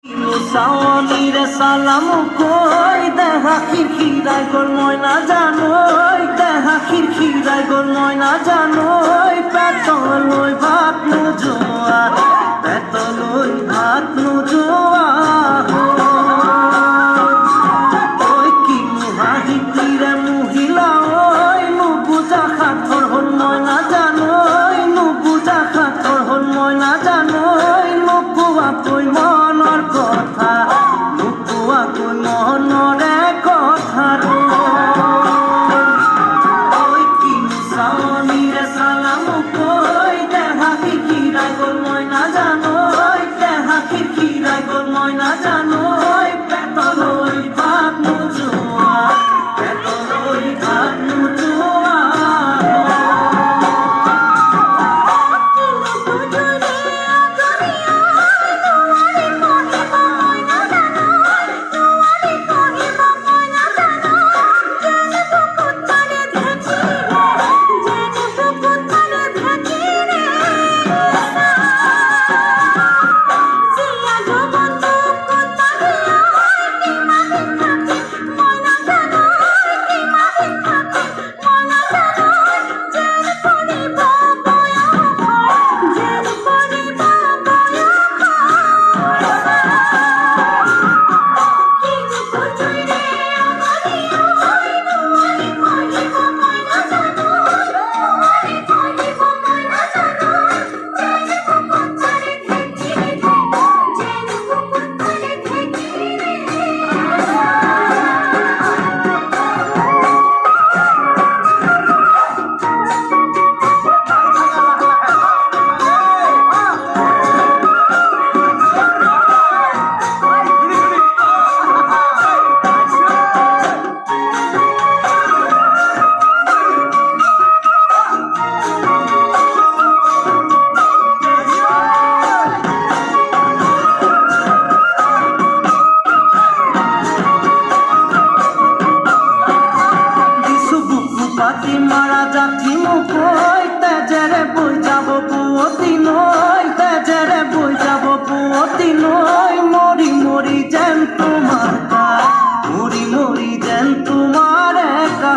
সাওয়ানিরে সালাম কই দেখা খিরখিরাই গোল ময়না জানোই দেখা খিরখিরাই গোল ময়না জানোই পেটলই ভাত নুজোয়া পেটলই ভাত নুজোয়া ওই কি মুহাহি তীরে মহিলা ওই নুবুজা খাথর হল ময়না জানোই নুবুজা খাথর হল ময়না জানোই নুকুয়া কই মনৰ কথা নুকুয়া কই মনৰে কথা ওই কি সাওয়ানিরে সালাম কই দেখা খিরখিরাই গোল ময়না জানোই দেখা খিরখিরাই গোল ময়না জানোই পেটলই ভাত নুজোয়া পেটলই ভাত নুজোয়া পাতি মারা যাচ্ছি মুখই তেজেরে বই যাব পুয়তি নই তেজেরে বই যাব পুয়তি নই মরি মরি যেন তোমার কাজ মরি মরি যেন তোমার একা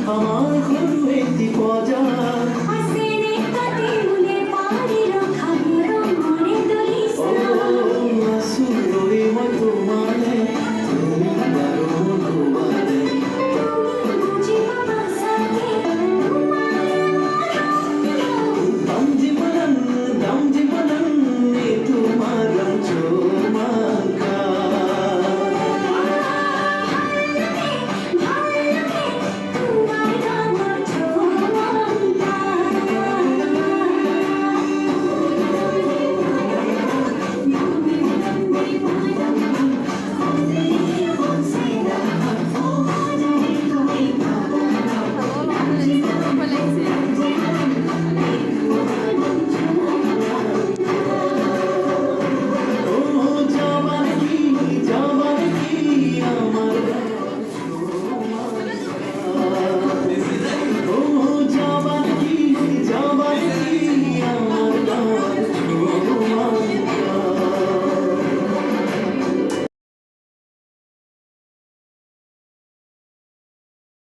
হয়